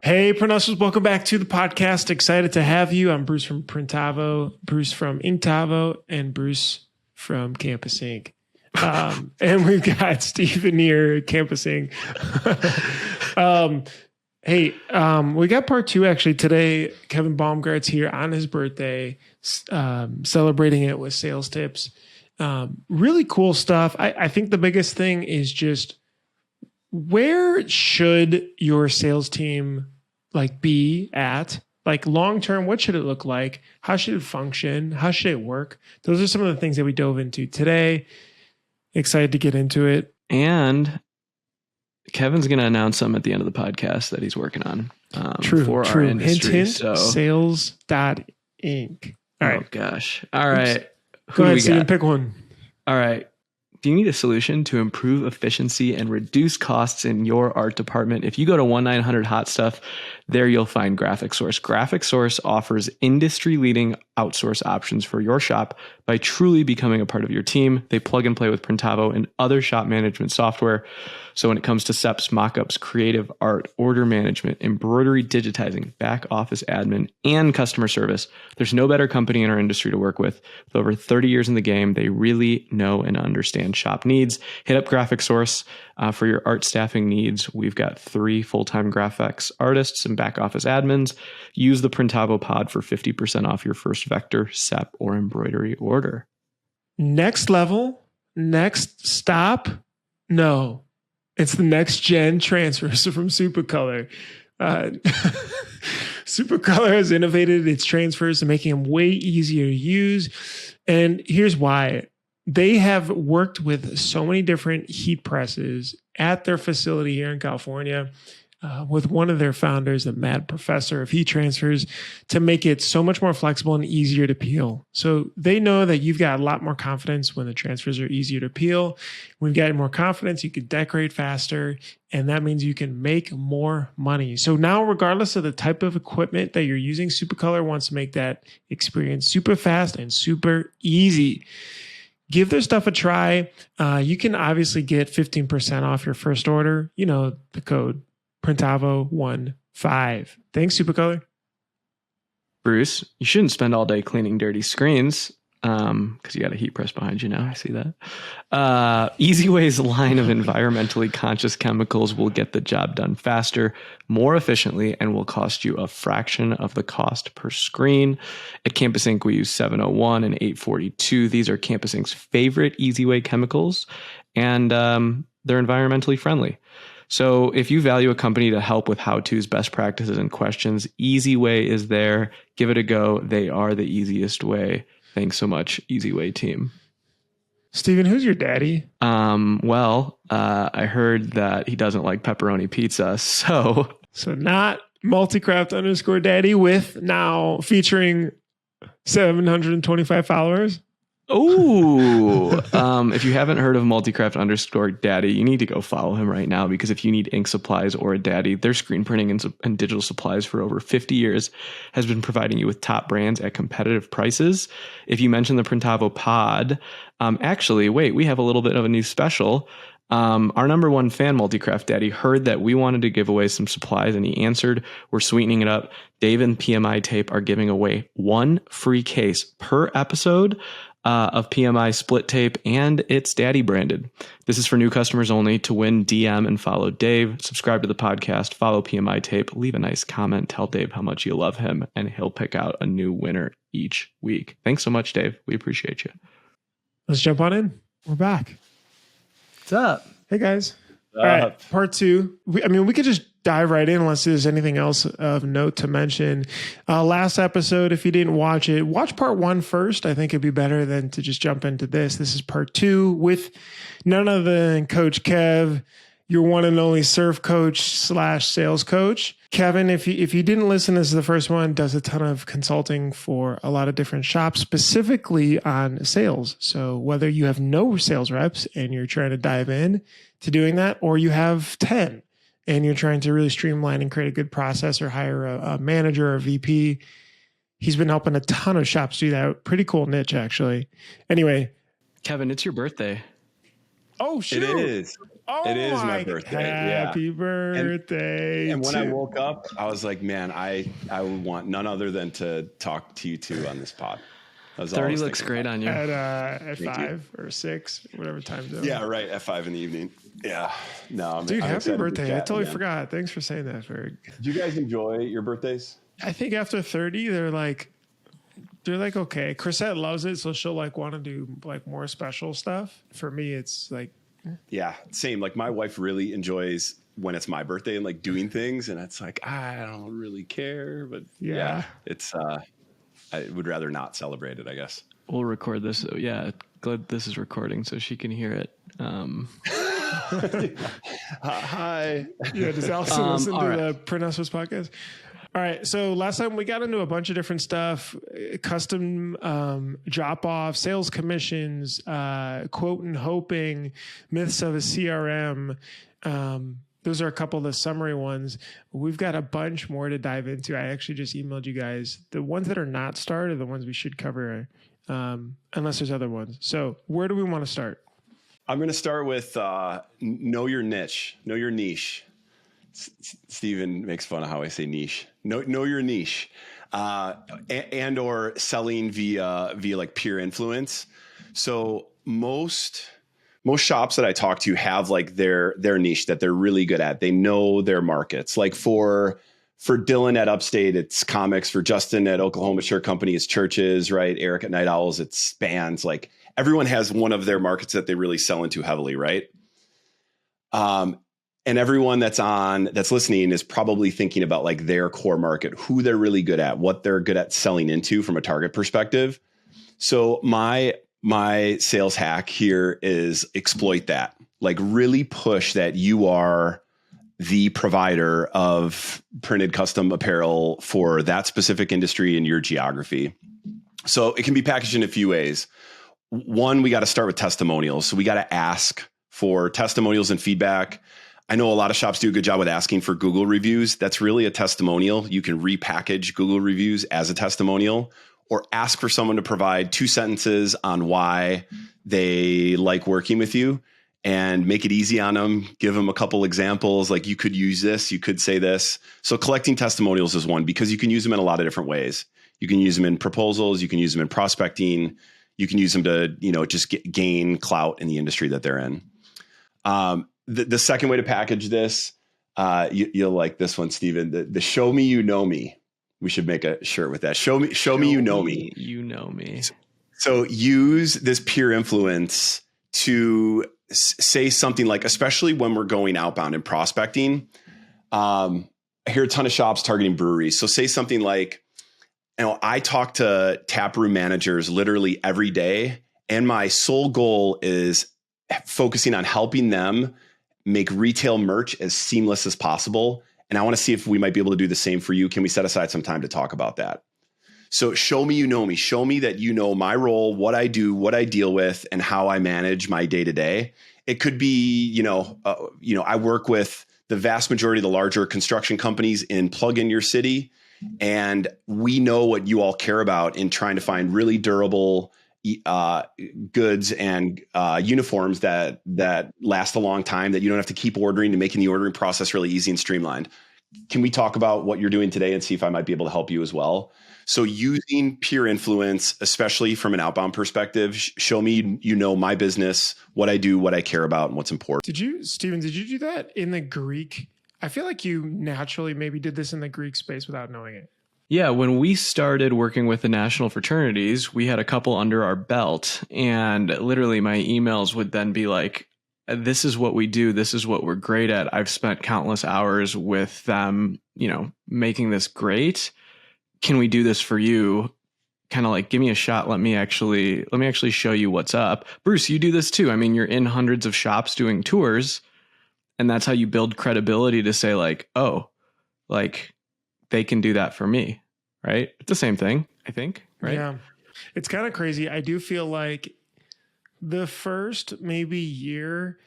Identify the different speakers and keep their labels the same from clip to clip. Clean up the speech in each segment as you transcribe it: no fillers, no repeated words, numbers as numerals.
Speaker 1: Hey, Printers, welcome back to the podcast. Excited to have you. I'm Bruce from Printavo, Bruce from Inktovo, and Bruce from Campus Ink. And we've got Stephen here, Campus Ink. Hey, we got part two actually today. Kevin Baumgart's here on his birthday, celebrating it with sales tips. Really cool stuff. I think the biggest thing is just where should your sales team be at? Like long term, what should it look like? How should it function? How should it work? Those are some of the things that we dove into today. Excited to get into it.
Speaker 2: And Kevin's going to announce some at the end of the podcast that he's working on.
Speaker 1: True.
Speaker 2: Our industry.
Speaker 1: Hint, sales.ink. All right.
Speaker 2: Oh, gosh. All right.
Speaker 1: Go ahead, Steven, pick one.
Speaker 2: All right. Do you need a solution to improve efficiency and reduce costs in your art department? If you go to 1-900-HOT STUFF, there you'll find Graphic Source. Graphic Source offers industry-leading outsource options for your shop by truly becoming a part of your team. They plug and play with Printavo and other shop management software. So when it comes to SEPs, mockups, creative art, order management, embroidery, digitizing, back office admin, and customer service, there's no better company in our industry to work with. With over 30 years in the game, they really know and understand shop needs. Hit up Graphic Source for your art staffing needs. We've got 3 full-time graphics artists and back office admins. Use the Printavo pod for 50% off your first vector, SEP, or embroidery order.
Speaker 1: Next level, next stop, no. It's the next gen transfers from Supercolor. Supercolor has innovated its transfers, making them way easier to use. And here's why. They have worked with so many different heat presses at their facility here in California with one of their founders, a mad professor of heat transfers, to make it so much more flexible and easier to peel. So they know that you've got a lot more confidence when the transfers are easier to peel. When you've got more confidence, you can decorate faster, and that means you can make more money. So now, regardless of the type of equipment that you're using, Supercolor wants to make that experience super fast and super easy. Give their stuff a try. You can obviously get 15% off your first order. You know, the code Printavo15. Thanks, Supercolor.
Speaker 2: Bruce, you shouldn't spend all day cleaning dirty screens because you got a heat press behind you now. I see that. Easyway's line of environmentally conscious chemicals will get the job done faster, more efficiently, and will cost you a fraction of the cost per screen. At Campus Ink, we use 701 and 842. These are Campus Ink's favorite Easyway chemicals, and they're environmentally friendly. So if you value a company to help with how-tos, best practices, and questions, Easyway is there. Give it a go. They are the easiest way. Thanks so much, Easyway team.
Speaker 1: Steven, who's your daddy?
Speaker 2: I heard that he doesn't like pepperoni pizza. So
Speaker 1: not multicraft_daddy with now featuring 725 followers.
Speaker 2: Oh, if you haven't heard of multicraft_daddy, you need to go follow him right now, because if you need ink supplies or a daddy, their screen printing and digital supplies for over 50 years has been providing you with top brands at competitive prices. If you mention the Printavo pod, we have a little bit of a new special. Our number one fan, Multicraft Daddy, heard that we wanted to give away some supplies, and he answered. We're sweetening it up. Dave and PMI Tape are giving away 1 free case per episode of PMI split tape, and it's daddy branded. This is for new customers only. To win, DM and follow Dave, subscribe to the podcast, follow PMI Tape, leave a nice comment, tell Dave how much you love him, and he'll pick out a new winner each week. Thanks so much, Dave. We appreciate you.
Speaker 1: Let's jump on in. We're back.
Speaker 2: What's up?
Speaker 1: Hey guys. All right, part 2. We could just dive right in unless there's anything else of note to mention. Last episode, if you didn't watch it, watch part 1 first. I think it'd be better than to just jump into this. This is part 2 with none other than Coach Kev, your one and only surf coach / sales coach. Kevin, if you didn't listen, this is the first one, does a ton of consulting for a lot of different shops, specifically on sales. So whether you have no sales reps and you're trying to dive in to doing that, or you have 10 and you're trying to really streamline and create a good process or hire a manager or a VP, he's been helping a ton of shops do that. Pretty cool niche, actually. Anyway.
Speaker 2: Kevin, it's your birthday.
Speaker 1: Oh, shoot.
Speaker 3: It is.
Speaker 1: Oh,
Speaker 3: It is my birthday.
Speaker 1: Happy birthday.
Speaker 3: And when I woke up, I was like, man, I would want none other than to talk to you two on this pod.
Speaker 2: 30 looks great on you.
Speaker 1: At 5 or 6, whatever time zone.
Speaker 3: Yeah, right. At 5 in the evening. Yeah. No,
Speaker 1: Dude,
Speaker 3: I'm
Speaker 1: happy birthday. I totally
Speaker 3: again.
Speaker 1: forgot. Thanks for saying that, Farag.
Speaker 3: Do you guys enjoy your birthdays?
Speaker 1: I think after 30, they're like, okay. Chrisette loves it, so she'll like want to do like more special stuff. For me, it's like,
Speaker 3: yeah, same. Like my wife really enjoys when it's my birthday and like doing things, and it's like I don't really care, but yeah it's I would rather not celebrate it, I guess.
Speaker 2: We'll record this. So yeah, glad this is recording so she can hear it.
Speaker 3: Hi.
Speaker 1: Yeah, does Allison listen to the Print Hustlers podcast? All right. So last time we got into a bunch of different stuff, custom drop off, sales commissions, quote and hoping, myths of a CRM. Those are a couple of the summary ones. We've got a bunch more to dive into. I actually just emailed you guys. The ones that are not starred are the ones we should cover, unless there's other ones. So where do we want to start?
Speaker 3: I'm going to start with know your niche, know your niche. Steven makes fun of how I say niche. Know your niche, and or selling via like peer influence. So most shops that I talk to have like their niche that they're really good at. They know their markets. Like for Dylan at Upstate, it's comics. For Justin at Oklahoma Shirt Company, it's churches, right? Eric at Night Owls, it's bands. Like everyone has one of their markets that they really sell into heavily, right? And everyone that's listening is probably thinking about like their core market, who they're really good at, what they're good at selling into from a target perspective. So my sales hack here is exploit that. Like really push that you are the provider of printed custom apparel for that specific industry in your geography. So it can be packaged in a few ways. One, we got to start with testimonials. So we got to ask for testimonials and feedback. I know a lot of shops do a good job with asking for Google reviews. That's really a testimonial. You can repackage Google reviews as a testimonial, or ask for someone to provide 2 sentences on why they like working with you and make it easy on them. Give them a couple examples. Like you could use this, you could say this. So collecting testimonials is one, because you can use them in a lot of different ways. You can use them in proposals. You can use them in prospecting. You can use them to, just gain clout in the industry that they're in. The second way to package this, you'll like this one, Steven, the show me, you know me. We should make a shirt with that. Show me, you know me.
Speaker 2: You know me.
Speaker 3: So use this peer influence to say something like, especially when we're going outbound and prospecting, I hear a ton of shops targeting breweries. So say something like, I talk to taproom managers literally every day, and my sole goal is focusing on helping them make retail merch as seamless as possible. And I want to see if we might be able to do the same for you. Can we set aside some time to talk about that? So show me, you know me. Show me that you know my role, what I do, what I deal with, and how I manage my day to day. It could be, I work with the vast majority of the larger construction companies in plug-in your city, and we know what you all care about in trying to find really durable goods and uniforms that last a long time, that you don't have to keep ordering, and making the ordering process really easy and streamlined. Can we talk about what you're doing today and see if I might be able to help you as well? So using peer influence, especially from an outbound perspective, show me, my business, what I do, what I care about, and what's important.
Speaker 1: Steven, did you do that in the Greek? I feel like you naturally maybe did this in the Greek space without knowing it.
Speaker 2: Yeah, when we started working with the national fraternities, we had a couple under our belt, and literally my emails would then be like, this is what we do. This is what we're great at. I've spent countless hours with them, making this great. Can we do this for you? Kind of like, give me a shot. Let me actually show you what's up. Bruce, you do this too. I mean, you're in hundreds of shops doing tours, and that's how you build credibility to say like, oh, like, they can do that for me, right? It's the same thing, I think, right?
Speaker 1: Yeah. It's kind of crazy. I do feel like the first maybe year,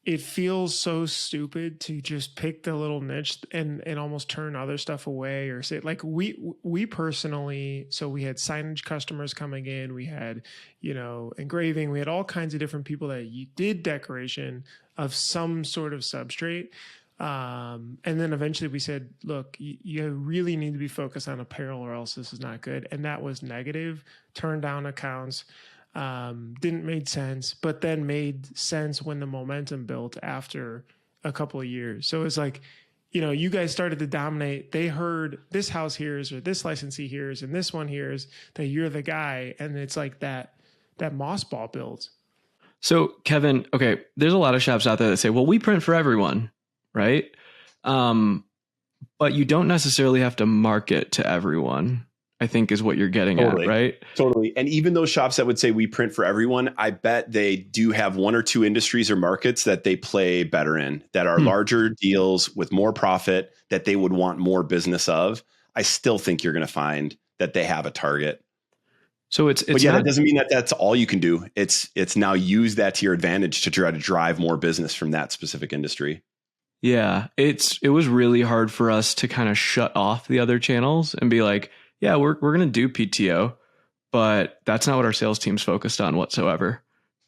Speaker 1: it feels so stupid to just pick the little niche and almost turn other stuff away, or say like we personally, so we had signage customers coming in, we had, engraving, we had all kinds of different people that did decoration. of some sort of substrate. And then eventually we said, look, you really need to be focused on apparel or else this is not good. And that was negative, turned down accounts, didn't make sense, but then made sense when the momentum built after a couple of years. So it's like, you guys started to dominate. They heard this house hears or this licensee hears and this one hears that you're the guy. And it's like that moss ball builds.
Speaker 2: So Kevin, okay, there's a lot of shops out there that say, well, we print for everyone, right? But you don't necessarily have to market to everyone, I think is what you're getting at, right?
Speaker 3: Totally. And even those shops that would say we print for everyone, I bet they do have one or two industries or markets that they play better in, that are larger deals with more profit, that they would want more business of. I still think you're going to find that they have a target.
Speaker 2: So it's
Speaker 3: but yeah, that doesn't mean that that's all you can do. It's now use that to your advantage to try to drive more business from that specific industry.
Speaker 2: Yeah, it was really hard for us to kind of shut off the other channels and be like, yeah, we're going to do PTO, but that's not what our sales team's focused on whatsoever.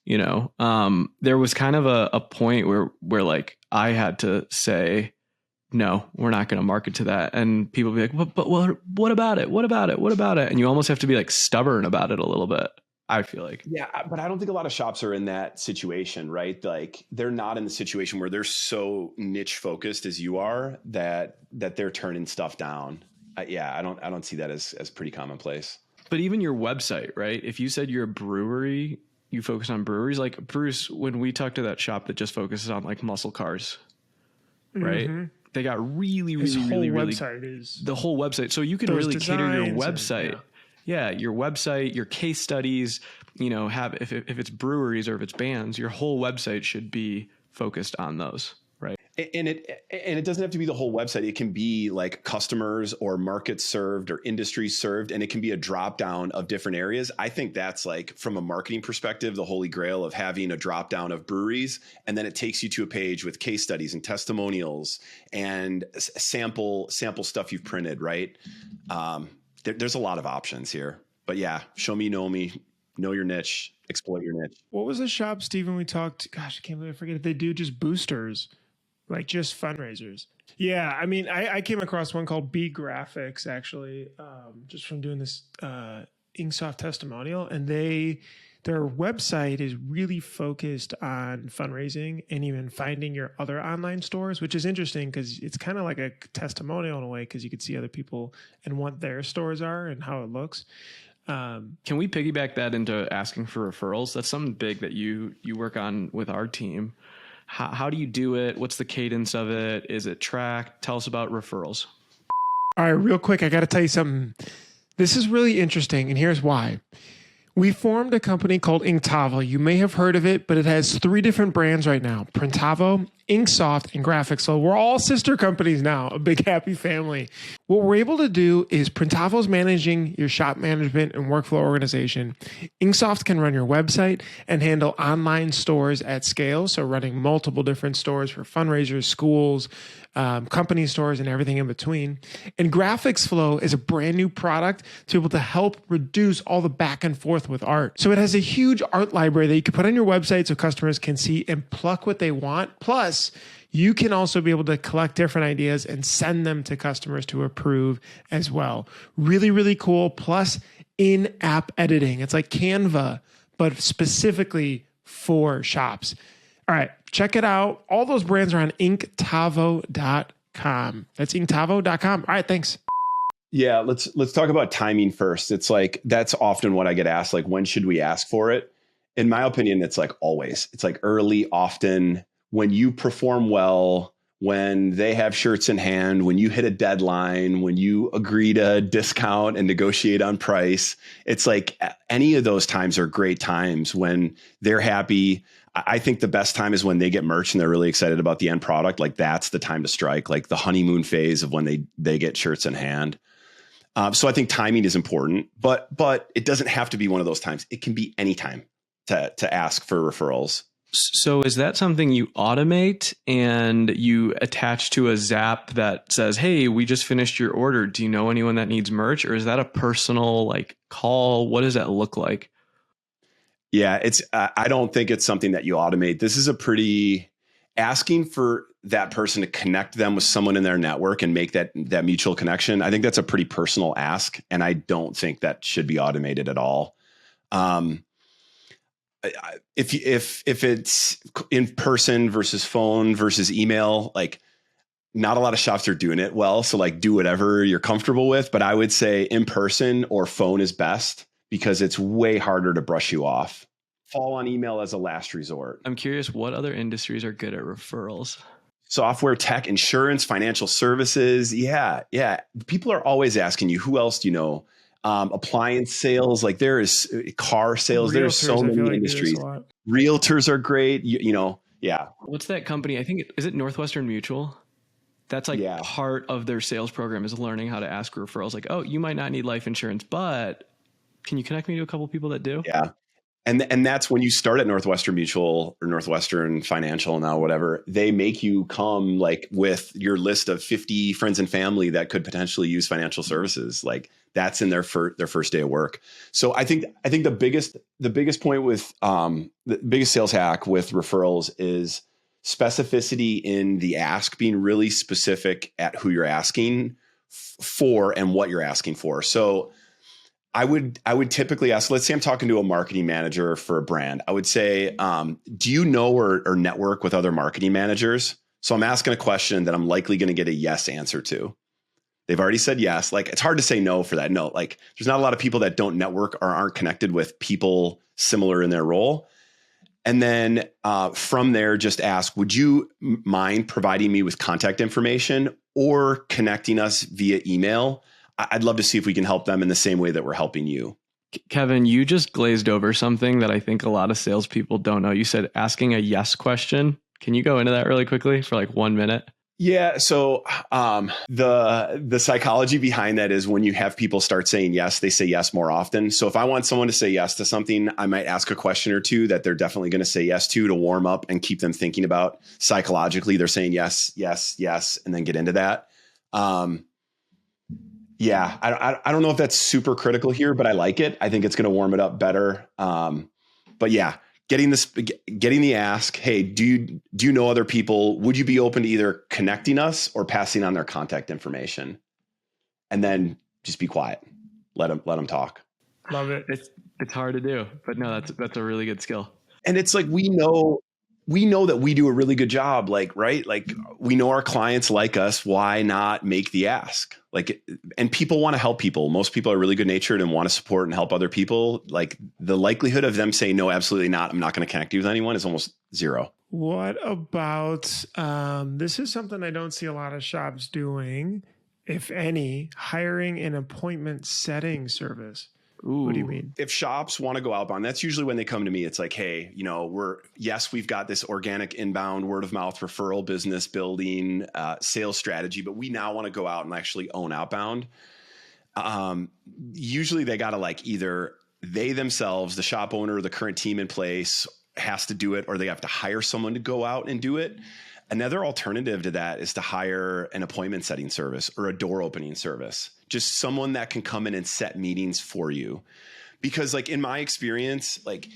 Speaker 2: There was kind of a point where like I had to say, no, we're not going to market to that. And people be like, but what about it? What about it? What about it? And you almost have to be like stubborn about it a little bit, I feel like.
Speaker 3: Yeah, but I don't think a lot of shops are in that situation, right? Like they're not in the situation where they're so niche focused as you are that they're turning stuff down. I don't see that as pretty commonplace.
Speaker 2: But even your website, right? If you said you're a brewery, you focus on breweries. Like Bruce, when we talked to that shop that just focuses on like muscle cars, right? Mm-hmm. They got really
Speaker 1: website is
Speaker 2: the whole website. So you can really cater your website. Yeah, your website, your case studies, have if it's breweries or if it's bands, your whole website should be focused on those, right?
Speaker 3: And it doesn't have to be the whole website. It can be like customers or markets served or industries served, and it can be a drop down of different areas. I think that's like from a marketing perspective, the holy grail of having a drop down of breweries, and then it takes you to a page with case studies and testimonials and sample stuff you've printed, right? There's a lot of options here, but yeah, show me, know your niche, exploit your niche.
Speaker 1: What was the shop, Stephen, we talked? Gosh, I can't believe I forget it. They do just boosters, like just fundraisers. Yeah, I mean, I came across one called B Graphics actually, just from doing this Inksoft testimonial, and their website is really focused on fundraising and even finding your other online stores, which is interesting because it's kind of like a testimonial in a way because you could see other people and what their stores are and how it looks.
Speaker 2: Can we piggyback that into asking for referrals? That's something big that you work on with our team. How do you do it? What's the cadence of it? Is it tracked? Tell us about referrals.
Speaker 1: All right, real quick, I got to tell you something. This is really interesting, and here's why. We formed a company called Printavo. You may have heard of it, but it has 3 different brands right now: Printavo, Inksoft, and Graphics. So we're all sister companies now, a big happy family. What we're able to do is Printavo's managing your shop management and workflow organization. Inksoft can run your website and handle online stores at scale. So running multiple different stores for fundraisers, schools, company stores, and everything in between. And Graphics Flow is a brand new product to be able to help reduce all the back and forth with art. So it has a huge art library that you can put on your website so customers can see and pluck what they want. Plus, you can also be able to collect different ideas and send them to customers to approve as well. Really, really cool. Plus, in-app editing. It's like Canva, but specifically for shops. All right, check it out. All those brands are on Printavo.com. That's Printavo.com. All right, thanks.
Speaker 3: Yeah, let's talk about timing first. It's like that's often what I get asked, like when should we ask for it? In my opinion, it's like always. It's like early, often, when you perform well, when they have shirts in hand, when you hit a deadline, when you agree to discount and negotiate on price. It's like any of those times are great times when they're happy. I think the best time is when they get merch and they're really excited about the end product. Like that's the time to strike, like the honeymoon phase of when they get shirts in hand. So I think timing is important, but it doesn't have to be one of those times. It can be any time to ask for referrals.
Speaker 2: So is that something you automate and you attach to a Zap that says, hey, we just finished your order. Do you know anyone that needs merch? Or is that a personal like call? What does that look like?
Speaker 3: Yeah, I don't think it's something that you automate. This is a pretty asking for that person to connect them with someone in their network and make that mutual connection, I think that's a pretty personal ask. And I don't think that should be automated at all. If it's in person versus phone versus email, like not a lot of shops are doing it well. So like do whatever you're comfortable with. But I would say in person or phone is best because it's way harder to brush you off. Fall on email as a last resort.
Speaker 2: I'm curious, what other industries are good at referrals?
Speaker 3: Software, tech, insurance, financial services. Yeah. People are always asking you, who else do you know? Appliance sales, like there is car sales. There's so many industries. Realtors are great. Yeah.
Speaker 2: What's that company? I think is it Northwestern Mutual? That's like part of their sales program is learning how to ask referrals. Like, oh, you might not need life insurance, but can you connect me to a couple of people that do?
Speaker 3: Yeah. And that's when you start at Northwestern Mutual or Northwestern Financial now, whatever, they make you come like with your list of 50 friends and family that could potentially use financial services. Like that's in their first day of work. So I think the biggest point with the biggest sales hack with referrals is specificity in the ask, being really specific at who you're asking for and what you're asking for. So I would typically ask, let's say I'm talking to a marketing manager for a brand. I would say, do you know or network with other marketing managers? So I'm asking a question that I'm likely going to get a yes answer to. They've already said yes. Like it's hard to say no for that. No, like there's not a lot of people that don't network or aren't connected with people similar in their role. And then from there, just ask, would you mind providing me with contact information or connecting us via email? I'd love to see if we can help them in the same way that we're helping you.
Speaker 2: Kevin, you just glazed over something that I think a lot of salespeople don't know. You said asking a yes question. Can you go into that really quickly for like 1 minute?
Speaker 3: Yeah. So the psychology behind that is when you have people start saying yes, they say yes more often. So if I want someone to say yes to something, I might ask a question or two that they're definitely going to say yes to warm up and keep them thinking about psychologically. They're saying yes, yes, yes, and then get into that. Yeah, I don't know if that's super critical here, but I like it. I think it's going to warm it up better. But yeah, getting the ask, hey, do you know other people? Would you be open to either connecting us or passing on their contact information? And then just be quiet. Let them talk.
Speaker 1: Love it.
Speaker 2: It's hard to do, but no, that's a really good skill.
Speaker 3: And it's like we know that we do a really good job, like, right? Like we know our clients like us. Why not make the ask? Like, and people want to help people. Most people are really good natured and want to support and help other people. Like the likelihood of them saying, no, absolutely not, I'm not going to connect you with anyone is almost zero.
Speaker 1: What about, this is something I don't see a lot of shops doing, if any, hiring an appointment setting service.
Speaker 2: Ooh.
Speaker 1: What do you mean?
Speaker 3: If shops want to go outbound, that's usually when they come to me. It's like, hey, we've got this organic inbound word of mouth referral business building sales strategy, but we now want to go out and actually own outbound. Usually they got to like either they themselves, the shop owner, or the current team in place has to do it, or they have to hire someone to go out and do it. Another alternative to that is to hire an appointment setting service or a door opening service, just someone that can come in and set meetings for you. Because like in my experience, like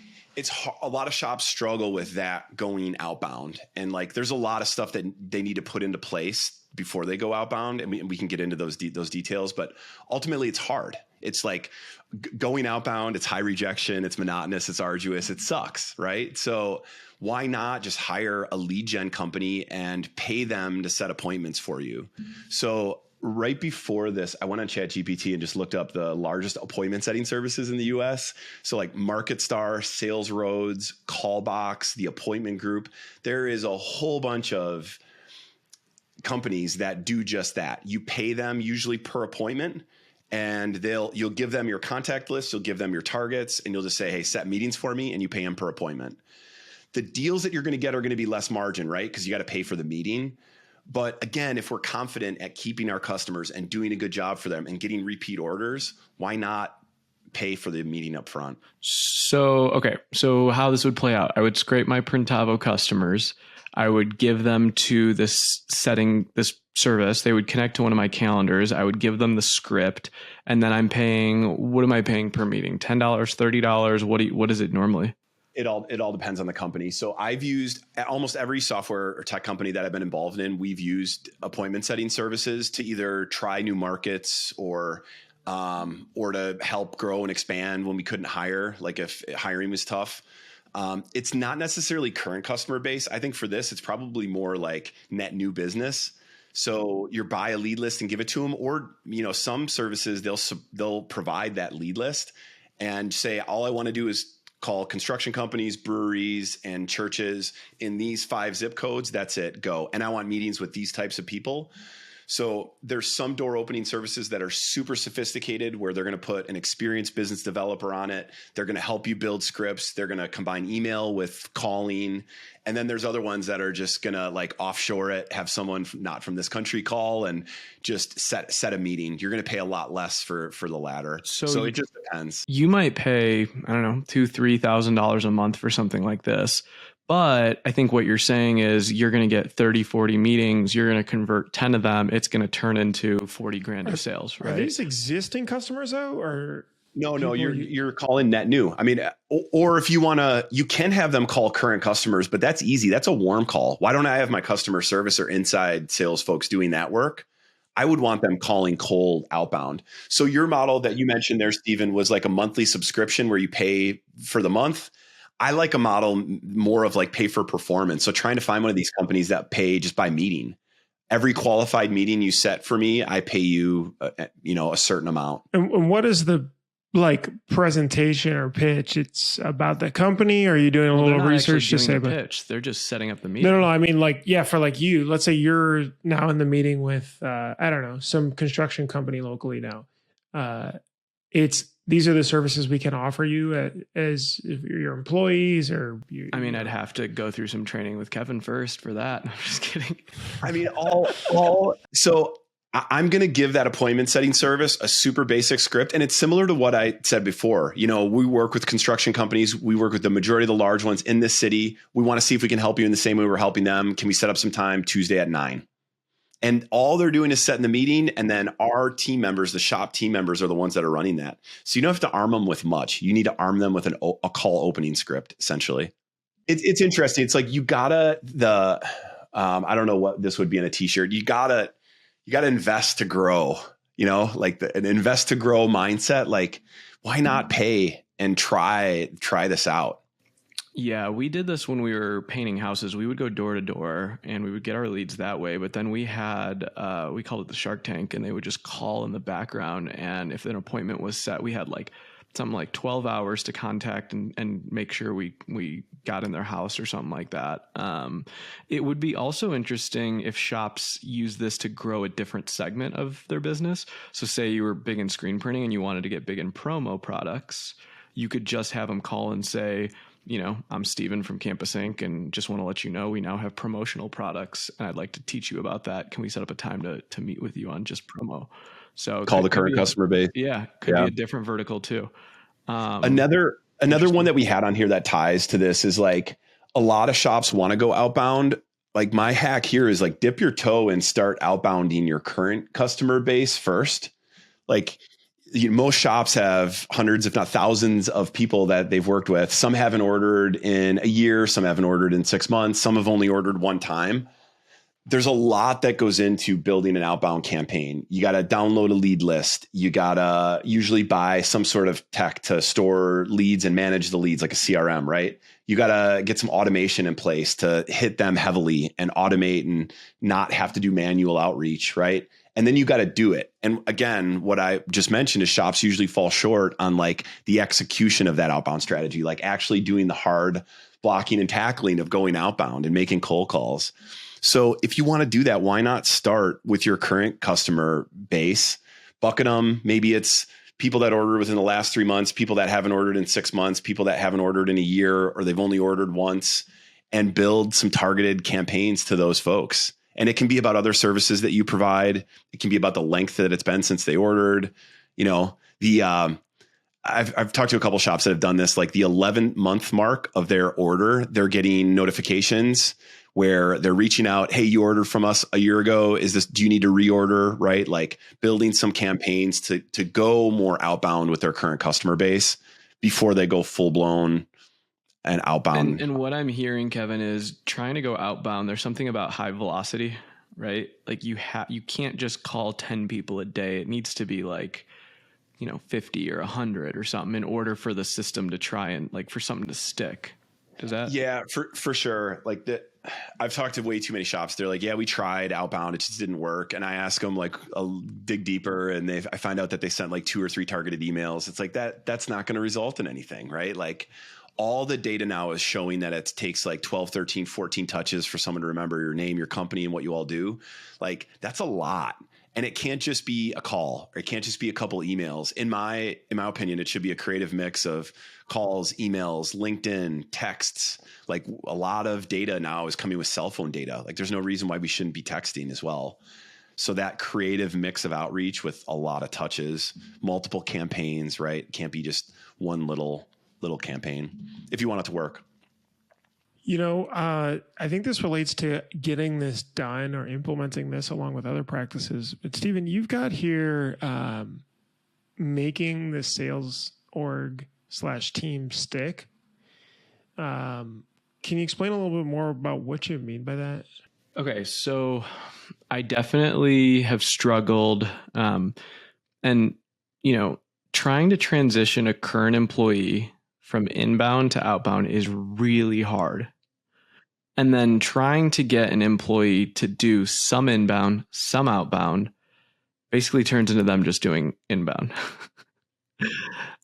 Speaker 3: a lot of shops struggle with that going outbound. And like, there's a lot of stuff that they need to put into place before they go outbound. And we can get into those details, but ultimately it's hard. It's like going outbound, it's high rejection, it's monotonous, it's arduous, it sucks, right? So why not just hire a lead gen company and pay them to set appointments for you? So right before this, I went on ChatGPT and just looked up the largest appointment setting services in the US. So like MarketStar, Sales Roads, Callbox, The Appointment Group. There is a whole bunch of companies that do just that. You pay them usually per appointment, and you'll give them your contact list, you'll give them your targets, and you'll just say, hey, set meetings for me, and you pay them per appointment. The deals that you're going to get are going to be less margin, right? Because you got to pay for the meeting. But again, if we're confident at keeping our customers and doing a good job for them and getting repeat orders, why not pay for the meeting up front?
Speaker 2: So how this would play out, I would scrape my Printavo customers. I would give them to this service. They would connect to one of my calendars. I would give them the script, and then what am I paying per meeting? $10, $30? What is it normally?
Speaker 3: It all depends on the company. So I've used almost every software or tech company that I've been involved in. We've used appointment setting services to either try new markets or to help grow and expand when we couldn't hire, like if hiring was tough. It's not necessarily current customer base. I think for this, it's probably more like net new business. So you buy a lead list and give it to them, or some services they'll provide that lead list and say, all I want to do is call construction companies, breweries, and churches in these 5 zip codes. That's it. Go. And I want meetings with these types of people. So there's some door opening services that are super sophisticated where they're going to put an experienced business developer on it. They're going to help you build scripts. They're going to combine email with calling. And then there's other ones that are just going to like offshore it, have someone not from this country call and just set a meeting. You're going to pay a lot less for the latter. So it just depends.
Speaker 2: You might pay, I don't know, $2,000-$3,000 a month for something like this. But I think what you're saying is you're going to get 30, 40 meetings. You're going to convert 10 of them. It's going to turn into 40 grand of sales, right?
Speaker 1: Are these existing customers though, or?
Speaker 3: No, you're calling net new. I mean, or if you want to, you can have them call current customers, but that's easy. That's a warm call. Why don't I have my customer service or inside sales folks doing that work? I would want them calling cold outbound. So your model that you mentioned there, Stephen, was like a monthly subscription where you pay for the month. I like a model more of like pay for performance. So trying to find one of these companies that pay just by meeting. Every qualified meeting you set for me, I pay you, a certain amount.
Speaker 1: And what is the presentation or pitch? It's about the company, or are you doing a little research to say about
Speaker 2: pitch? They're just setting up the meeting.
Speaker 1: No. I mean, for you, let's say you're now in the meeting with, I don't know, some construction company locally now. These are the services we can offer you as if you're your employees or you.
Speaker 2: I mean, I'd have to go through some training with Kevin first for that. I'm just kidding.
Speaker 3: I mean, so I'm going to give that appointment setting service a super basic script. And it's similar to what I said before. We work with construction companies. We work with the majority of the large ones in this city. We want to see if we can help you in the same way we're helping them. Can we set up some time Tuesday at 9? And all they're doing is setting the meeting. And then our team members, the shop team members, are the ones that are running that. So you don't have to arm them with much. You need to arm them with a call opening script, essentially. It's interesting. It's like you gotta I don't know what this would be in a t-shirt. You gotta invest to grow, an invest to grow mindset. Like, why not pay and try this out?
Speaker 2: Yeah, we did this when we were painting houses. We would go door to door and we would get our leads that way. But then we had, we called it the Shark Tank, and they would just call in the background. And if an appointment was set, we had something like 12 hours to contact and make sure we got in their house or something like that. It would be also interesting if shops use this to grow a different segment of their business. So say you were big in screen printing and you wanted to get big in promo products, you could just have them call and say, I'm Steven from Campus Inc. and just want to let you know we now have promotional products and I'd like to teach you about that. Can we set up a time to meet with you on just promo? So
Speaker 3: call the current customer base.
Speaker 2: Yeah. Could be a different vertical too.
Speaker 3: Another one that we had on here that ties to this is like a lot of shops want to go outbound. Like my hack here is like dip your toe and start outbounding your current customer base first. Like, most shops have hundreds, if not thousands of people that they've worked with. Some haven't ordered in a year. Some haven't ordered in 6 months. Some have only ordered one time. There's a lot that goes into building an outbound campaign. You got to download a lead list. You got to usually buy some sort of tech to store leads and manage the leads, like a CRM, right? You got to get some automation in place to hit them heavily and automate and not have to do manual outreach, right? And then you got to do it. And again, what I just mentioned is shops usually fall short on like the execution of that outbound strategy, like actually doing the hard blocking and tackling of going outbound and making cold calls. So if you want to do that, why not start with your current customer base, bucket them? Maybe it's people that ordered within the last 3 months, people that haven't ordered in 6 months, people that haven't ordered in a year, or they've only ordered once, and build some targeted campaigns to those folks. And it can be about other services that you provide. It can be about the length that it's been since they ordered. I've talked to a couple shops that have done this, like the 11-month mark of their order, they're getting notifications where they're reaching out. Hey, you ordered from us a year ago. Do you need to reorder? Right? Like building some campaigns to go more outbound with their current customer base before they go full blown and outbound.
Speaker 2: And what I'm hearing, Kevin, is trying to go outbound. There's something about high velocity, right? Like you can't just call 10 people a day. It needs to be like, 50 or 100 or something in order for the system to try and like for something to stick. Does that?
Speaker 3: Yeah, for sure. Like that, I've talked to way too many shops. They're like, yeah, we tried outbound. It just didn't work. And I ask them like, I'll dig deeper, and I find out that they sent like 2 or 3 targeted emails. It's like that's not going to result in anything, right? Like all the data now is showing that it takes like 12, 13, 14 touches for someone to remember your name, your company, and what you all do. Like that's a lot. And it can't just be a call, or it can't just be a couple emails. In my opinion, it should be a creative mix of calls, emails, LinkedIn, texts. Like a lot of data now is coming with cell phone data. Like there's no reason why we shouldn't be texting as well. So that creative mix of outreach with a lot of touches, multiple campaigns, right? It can't be just one little campaign if you want it to work.
Speaker 1: I think this relates to getting this done or implementing this along with other practices. But Stephen, you've got here making the sales org / team stick. Can you explain a little bit more about what you mean by that?
Speaker 2: Okay, so I definitely have struggled, and trying to transition a current employee from inbound to outbound is really hard. And then trying to get an employee to do some inbound, some outbound, basically turns into them just doing inbound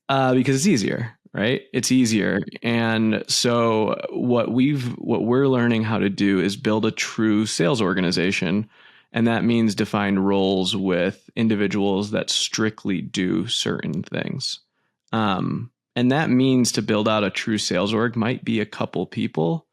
Speaker 2: because it's easier, right? It's easier. And so what we're learning how to do is build a true sales organization. And that means define roles with individuals that strictly do certain things. And that means to build out a true sales org might be a couple people.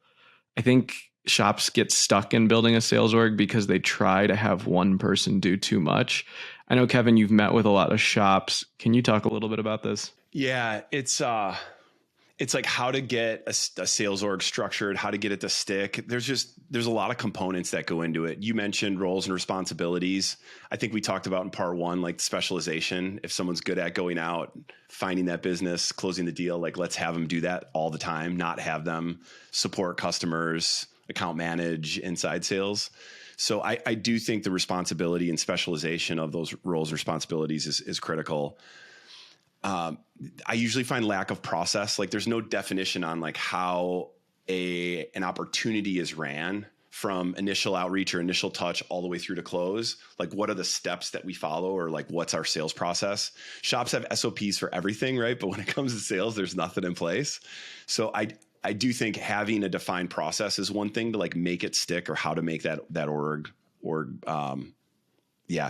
Speaker 2: I think shops get stuck in building a sales org because they try to have one person do too much. I know, Kevin, you've met with a lot of shops. Can you talk a little bit about this?
Speaker 3: Yeah, it's like how to get a sales org structured, how to get it to stick. There's a lot of components that go into it. You mentioned roles and responsibilities. I think we talked about in part 1, like specialization. If someone's good at going out, finding that business, closing the deal, like let's have them do that all the time, not have them support customers, account manage, inside sales. So I do think the responsibility and specialization of those roles and responsibilities is critical. I usually find lack of process. Like there's no definition on like how an opportunity is ran from initial outreach or initial touch all the way through to close. Like what are the steps that we follow, or like what's our sales process? Shops have SOPs for everything, right? But when it comes to sales, there's nothing in place. So I do think having a defined process is one thing to like make it stick, or how to make that org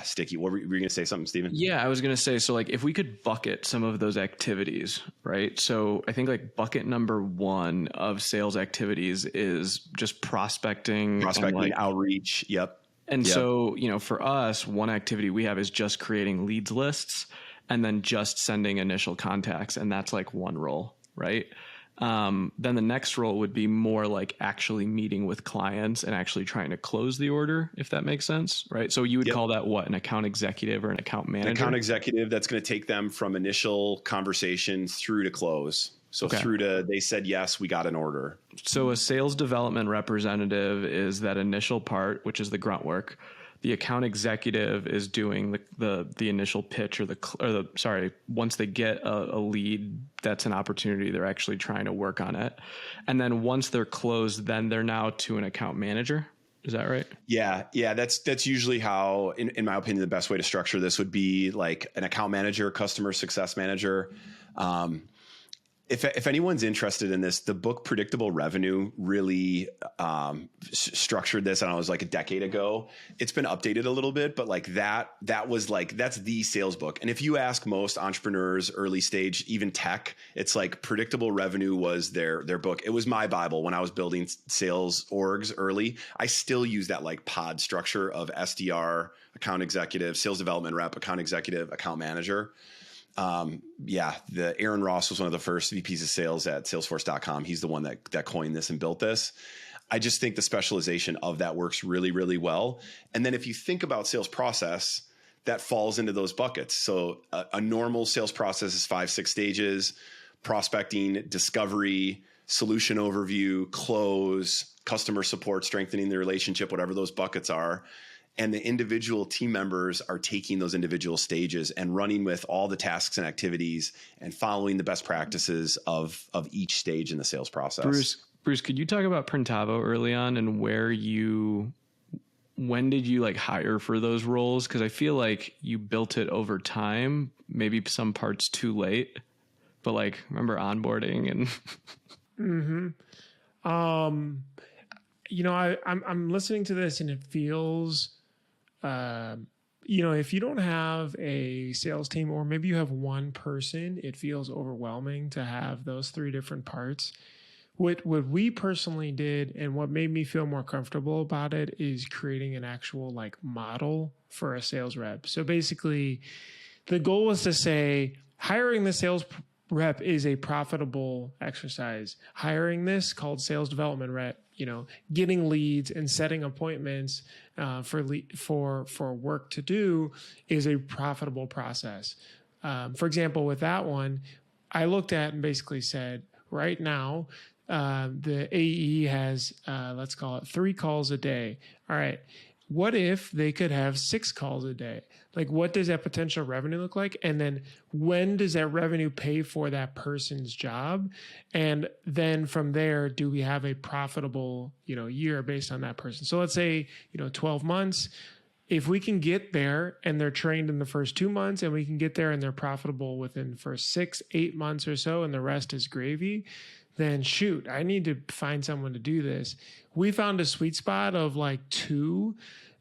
Speaker 3: sticky. Were you going to say something, Stephen?
Speaker 2: Yeah, I was going to say, so like if we could bucket some of those activities, right? So I think like bucket number 1 of sales activities is just prospecting,
Speaker 3: and outreach. Yep.
Speaker 2: And so, for us, one activity we have is just creating leads lists and then just sending initial contacts. And that's like one role, right? Then the next role would be more like actually meeting with clients and actually trying to close the order, if that makes sense, right? So you would call that what, an account executive or an account manager?
Speaker 3: An account executive that's going to take them from initial conversations through to close. So through to they said, yes, we got an order.
Speaker 2: So a sales development representative is that initial part, which is the grunt work. The account executive is doing the initial pitch once they get a lead, that's an opportunity. They're actually trying to work on it. And then once they're closed, then they're now to an account manager. Is that right?
Speaker 3: Yeah. That's usually how, in my opinion, the best way to structure this would be like an account manager, customer success manager. If anyone's interested in this, the book Predictable Revenue really structured this. And I was like a decade ago. It's been updated a little bit, but like that's the sales book. And if you ask most entrepreneurs, early stage, even tech, it's like Predictable Revenue was their book. It was my Bible when I was building sales orgs early. I still use that like pod structure of SDR, account executive, sales development rep, account executive, account manager. The Aaron Ross was one of the first VPs of sales at Salesforce.com. He's the one that coined this and built this. I just think the specialization of that works really, really well. And then if you think about sales process, that falls into those buckets. So a normal sales process is 5-6 stages: prospecting, discovery, solution overview, close, customer support, strengthening the relationship, whatever those buckets are. And the individual team members are taking those individual stages and running with all the tasks and activities and following the best practices of each stage in the sales process.
Speaker 2: Bruce, could you talk about Printavo early on and when did you like hire for those roles? Because I feel like you built it over time, maybe some parts too late, but like remember onboarding and.
Speaker 1: You know, I'm listening to this and it feels, you know, if you don't have a sales team or maybe you have one person, it feels overwhelming to have those three different parts. What we personally did and what made me feel more comfortable about it is creating an actual like model for a sales rep. So basically the goal was to say hiring the sales rep is a profitable exercise. Hiring this called sales development rep, you know, getting leads and setting appointments for work to do is a profitable process. For example, with that one, I looked at and basically said, right now, the AE has, let's call it 3 calls a day. All right. What if they could have 6 calls a day? Like, what does that potential revenue look like? And then when does that revenue pay for that person's job? And then from there, do we have a profitable, you know, year based on that person? So let's say, you know, 12 months. If we can get there and they're trained in the first 2 months and we can get there and they're profitable within the first 6, 8 months or so, and the rest is gravy, then shoot, I need to find someone to do this. We found a sweet spot of like 2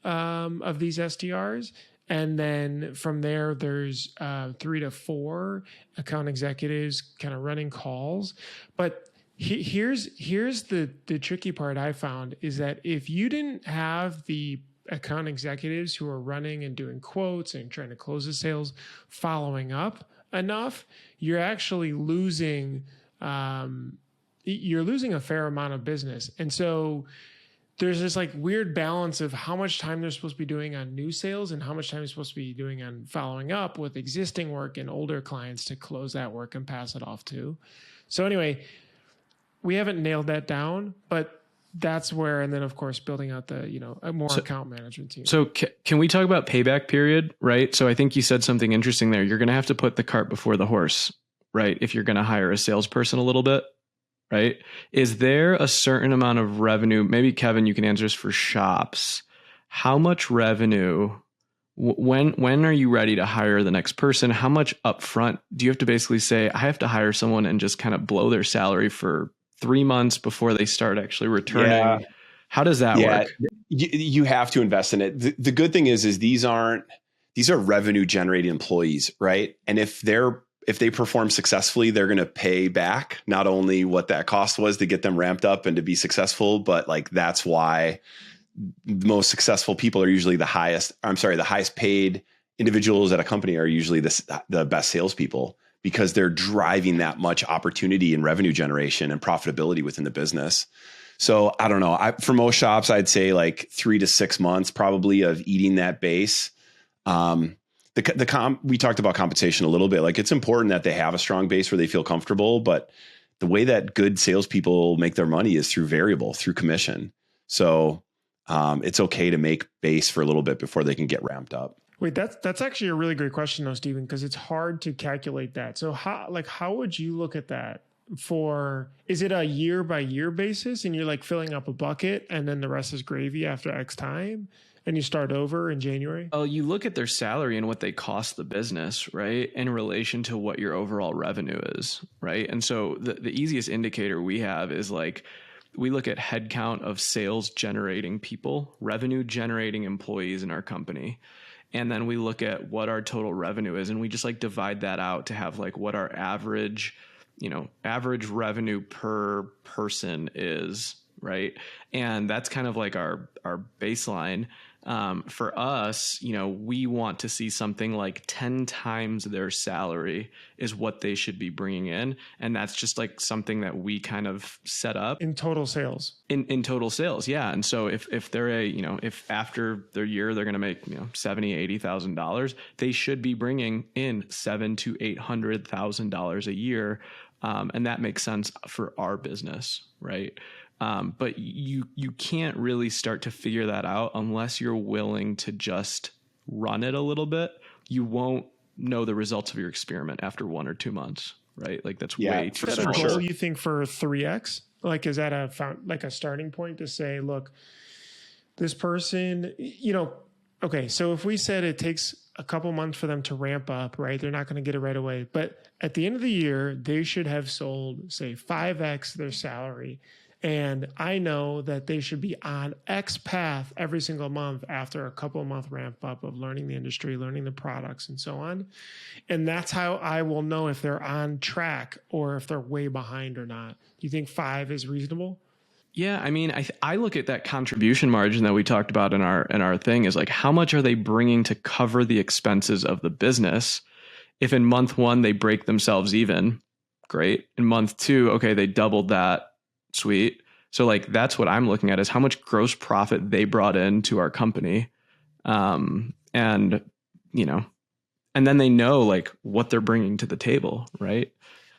Speaker 1: of these SDRs. And then from there, there's 3 to 4 account executives kind of running calls. But here's the tricky part I found is that if you didn't have the account executives who are running and doing quotes and trying to close the sales following up enough, you're actually losing a fair amount of business. And so there's this like weird balance of how much time they're supposed to be doing on new sales and how much time they're supposed to be doing on following up with existing work and older clients to close that work and pass it off to. So anyway, we haven't nailed that down, but that's where, and then of course, building out the, you know, a more account management team.
Speaker 2: So can we talk about payback period, right? So I think you said something interesting there. You're going to have to put the cart before the horse, right? If you're going to hire a salesperson a little bit. Right? Is there a certain amount of revenue? Maybe Kevin, you can answer this for shops. How much revenue? When are you ready to hire the next person? How much upfront do you have to basically say, I have to hire someone and just kind of blow their salary for 3 months before they start actually returning? Yeah. How does that work?
Speaker 3: You have to invest in it. The good thing is these are revenue generating employees, right? And if they perform successfully, they're going to pay back not only what that cost was to get them ramped up and to be successful, but like that's why the most successful people are usually the highest paid individuals at a company are usually the best salespeople because they're driving that much opportunity and revenue generation and profitability within the business. So I don't know. For most shops, I'd say like 3 to 6 months probably of eating that base. We talked about compensation a little bit. Like it's important that they have a strong base where they feel comfortable, but the way that good salespeople make their money is through variable, through commission. So it's okay to make base for a little bit before they can get ramped up.
Speaker 1: Wait, that's actually a really great question though, Stephen, because it's hard to calculate that. So how would you look at that? Is it a year by year basis and you're like filling up a bucket and then the rest is gravy after X time? And you start over in January?
Speaker 2: Oh, you look at their salary and what they cost the business, right? In relation to what your overall revenue is, right? And so the easiest indicator we have is like, we look at headcount of sales generating people, revenue generating employees in our company. And then we look at what our total revenue is. And we just like divide that out to have like what our average revenue per person is, right? And that's kind of like our baseline. For us, you know, we want to see something like 10 times their salary is what they should be bringing in. And that's just like something that we kind of set up.
Speaker 1: In total sales.
Speaker 2: In total sales. Yeah. And so if they're if after their year, they're going to make, $70,000, $80,000, they should be bringing in $700,000 to $800,000 a year And that makes sense for our business, right? But you can't really start to figure that out unless you're willing to just run it a little bit. You won't know the results of your experiment after 1 or 2 months, right? Like that's way too
Speaker 1: Is that
Speaker 2: small.
Speaker 1: a goal you think for 3x? Like, is that a starting point to say, look, this person, okay, so if we said it takes a couple months for them to ramp up, right? They're not going to get it right away. But at the end of the year, they should have sold, say, 5x their salary. And I know that they should be on X path every single month after a couple of month ramp up of learning the industry, learning the products, and so on. And that's how I will know if they're on track or if they're way behind or not. Do you think 5 is reasonable?
Speaker 2: Yeah, I mean, I look at that contribution margin that we talked about in our thing is like, how much are they bringing to cover the expenses of the business? If in month 1 they break themselves even, great. In month 2, okay, they doubled that, sweet. So like that's what I'm looking at is how much gross profit they brought into our company, and and then they know like what they're bringing to the table, right?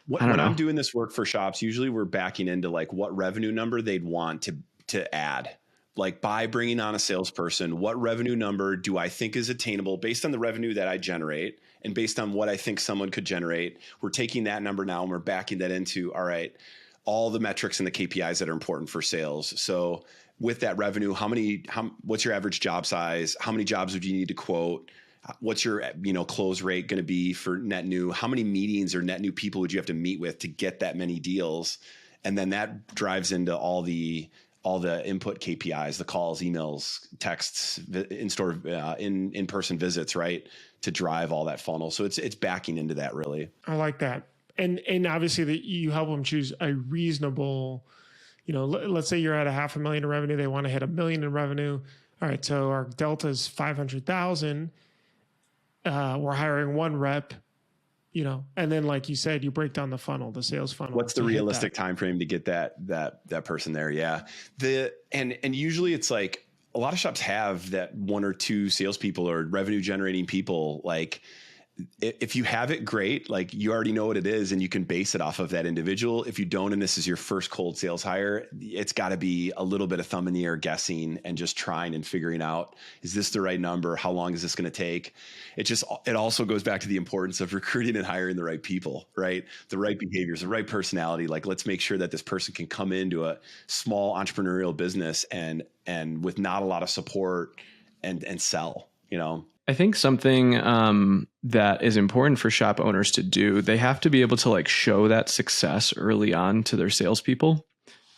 Speaker 3: When I'm doing this work for shops, usually we're backing into like what revenue number they'd want to add. Like by bringing on a salesperson, what revenue number do I think is attainable based on the revenue that I generate and based on what I think someone could generate? We're taking that number now and we're backing that into, all right, all the metrics and the KPIs that are important for sales. So with that revenue, what's your average job size? How many jobs would you need to quote? What's your close rate going to be for net new? How many meetings or net new people would you have to meet with to get that many deals? And then that drives into all the input KPIs, the calls, emails, texts, in-store, in-person visits, right? To drive all that funnel. So it's backing into that really.
Speaker 1: I like that. And obviously that you help them choose a reasonable, let's say you're at $500,000 in revenue. They want to hit $1 million in revenue. All right. So our delta is 500,000. We're hiring 1 rep, and then like you said, you break down the funnel, the sales funnel.
Speaker 3: What's the realistic time frame to get that person there? Yeah. And usually it's like a lot of shops have that 1 or 2 salespeople or revenue generating people. Like if you have it, great. Like you already know what it is and you can base it off of that individual. If you don't, and this is your first cold sales hire, it's got to be a little bit of thumb in the air guessing and just trying and figuring out, is this the right number? How long is this going to take? It also goes back to the importance of recruiting and hiring the right people, right? The right behaviors, the right personality. Like let's make sure that this person can come into a small entrepreneurial business and with not a lot of support and sell,
Speaker 2: I think something that is important for shop owners to do, they have to be able to like show that success early on to their salespeople.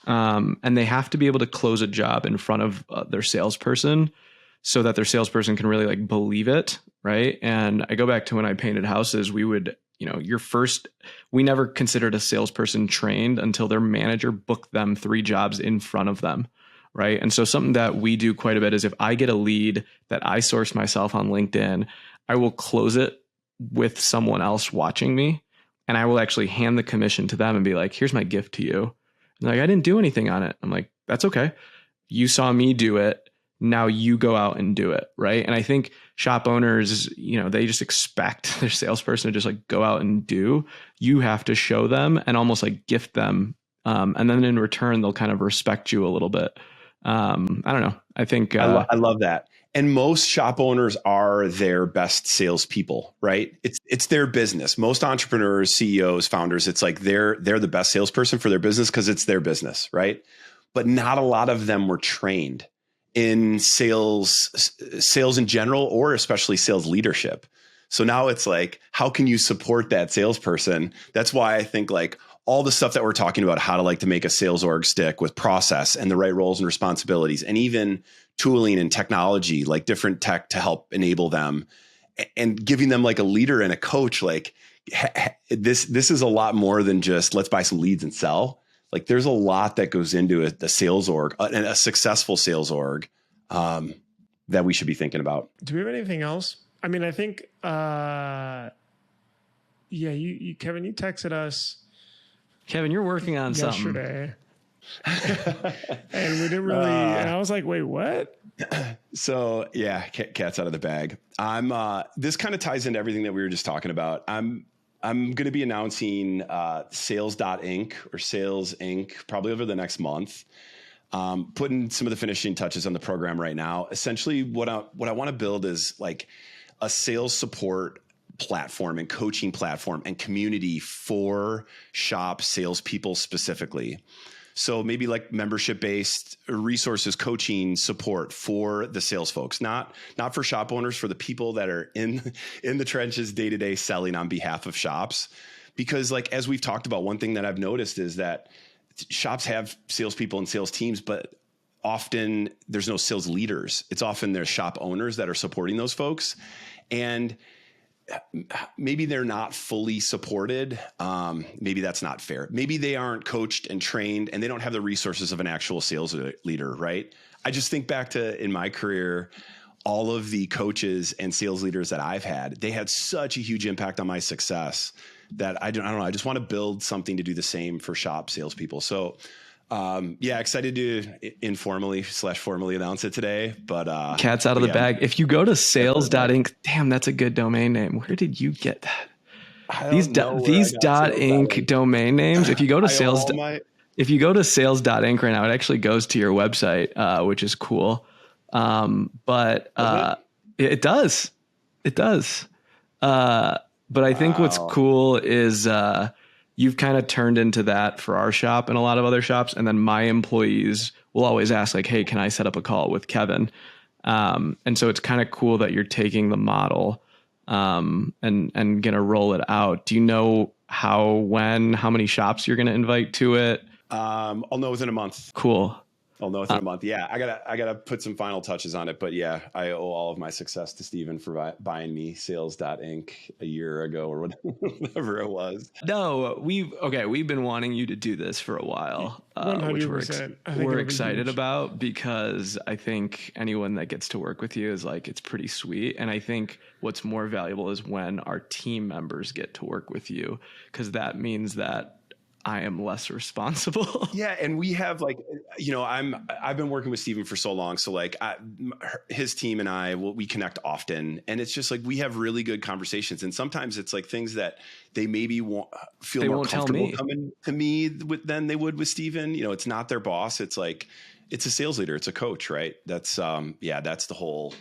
Speaker 2: And they have to be able to close a job in front of their salesperson so that their salesperson can really like believe it. Right. And I go back to when I painted houses, we would, we never considered a salesperson trained until their manager booked them 3 jobs in front of them. Right. And so something that we do quite a bit is if I get a lead that I source myself on LinkedIn, I will close it with someone else watching me. And I will actually hand the commission to them and be like, here's my gift to you. And like, I didn't do anything on it. I'm like, that's okay. You saw me do it. Now you go out and do it. Right. And I think shop owners, they just expect their salesperson to just like go out and do. You have to show them and almost like gift them. And then in return, they'll kind of respect you a little bit. I don't know. I think
Speaker 3: I love that. And most shop owners are their best salespeople, right? It's their business. Most entrepreneurs, CEOs, founders, it's like they're the best salesperson for their business because it's their business, right? But not a lot of them were trained in sales in general, or especially sales leadership. So now it's like, how can you support that salesperson? That's why I think like all the stuff that we're talking about, how to make a sales org stick with process and the right roles and responsibilities, and even tooling and technology, like different tech to help enable them, and giving them like a leader and a coach. Like this is a lot more than just let's buy some leads and sell. Like there's a lot that goes into the sales org and a successful sales org that we should be thinking about.
Speaker 1: Do we have anything else? I mean, I think, you Kevin, you texted us.
Speaker 2: Kevin, you're working on
Speaker 1: yesterday. And we didn't really, and I was like, wait, what?
Speaker 3: So yeah, cat's out of the bag. This kind of ties into everything that we were just talking about. I'm going to be announcing Sales.Inc. or Sales Inc. probably over the next month. Putting some of the finishing touches on the program right now. Essentially, what I want to build is like a sales support platform and coaching platform and community for shop salespeople specifically. So maybe like membership-based resources, coaching, support for the sales folks, not for shop owners, for the people that are in the trenches day-to-day selling on behalf of shops. Because like, as we've talked about, one thing that I've noticed is that shops have salespeople and sales teams, but often there's no sales leaders. It's often their shop owners that are supporting those folks. And maybe they're not fully supported. Maybe that's not fair. Maybe they aren't coached and trained and they don't have the resources of an actual sales leader, right? I just think back to in my career, all of the coaches and sales leaders that I've had, they had such a huge impact on my success that I don't know. I just want to build something to do the same for shop salespeople. So excited to informally / formally announce it today, but
Speaker 2: cat's out of the bag. If you go to sales.inc, damn, that's a good domain name. Where did you get that? These .inc domain names. If you go to if you go to sales.inc right now, it actually goes to your website, which is cool. It does. But I think what's cool is, you've kind of turned into that for our shop and a lot of other shops. And then my employees will always ask like, hey, can I set up a call with Kevin? And so it's kind of cool that you're taking the model, and going to roll it out. Do you know how many shops you're going to invite to it?
Speaker 3: I'll know within a month.
Speaker 2: Cool.
Speaker 3: I'll know within a month. Yeah. I gotta put some final touches on it, but yeah, I owe all of my success to Steven for buying me Sales.Inc. a year ago or whatever it was.
Speaker 2: No, we've been wanting you to do this for a while, which we're excited about, because I think anyone that gets to work with you is like, it's pretty sweet. And I think what's more valuable is when our team members get to work with you, because that means that I am less responsible.
Speaker 3: Yeah. And we have like, I've been working with Steven for so long. So like his team and we connect often, and it's just like, we have really good conversations. And sometimes it's like things that they maybe feel more comfortable coming to me than they would with Steven. It's not their boss. It's like, it's a sales leader. It's a coach, right? That's the whole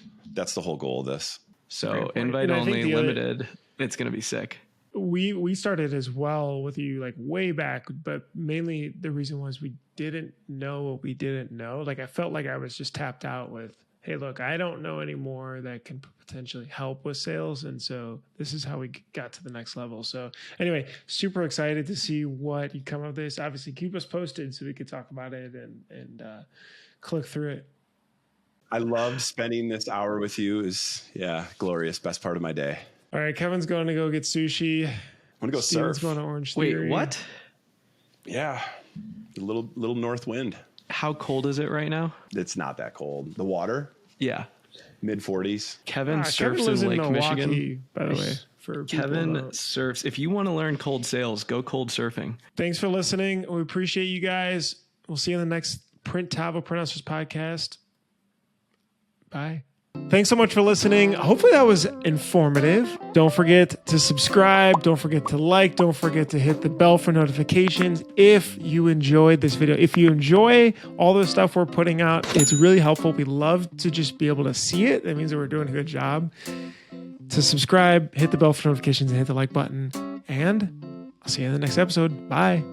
Speaker 3: goal of this.
Speaker 2: So invite only, limited. It's going to be sick.
Speaker 1: We started as well with you like way back, but mainly the reason was we didn't know what we didn't know. Like I felt like I was just tapped out with, hey, look, I don't know anymore that can potentially help with sales. And so this is how we got to the next level. So anyway, super excited to see what you come up with this. Obviously keep us posted so we could talk about it and click through it.
Speaker 3: I loved spending this hour with you. Is glorious. Best part of my day.
Speaker 1: All right, Kevin's going to go get sushi.
Speaker 3: I'm going to go
Speaker 1: Steven's
Speaker 3: surf.
Speaker 1: Going to Orange Theory.
Speaker 2: Wait, what?
Speaker 3: Yeah, a little north wind.
Speaker 2: How cold is it right now?
Speaker 3: It's not that cold. The water?
Speaker 2: Yeah.
Speaker 3: Mid-40s.
Speaker 2: Kevin surfs in Lake
Speaker 1: Milwaukee,
Speaker 2: Michigan.
Speaker 1: By the way. For
Speaker 2: Kevin surfs. If you want to learn cold sales, go cold surfing.
Speaker 1: Thanks for listening. We appreciate you guys. We'll see you in the next Printavo Print Hustlers podcast. Bye. Thanks so much for listening. Hopefully that was informative. Don't forget to subscribe. Don't forget to like. Don't forget to hit the bell for notifications if you enjoyed this video. If you enjoy all the stuff we're putting out, it's really helpful. We love to just be able to see it. That means that we're doing a good job. To subscribe, hit the bell for notifications, and hit the like button. And I'll see you in the next episode. Bye.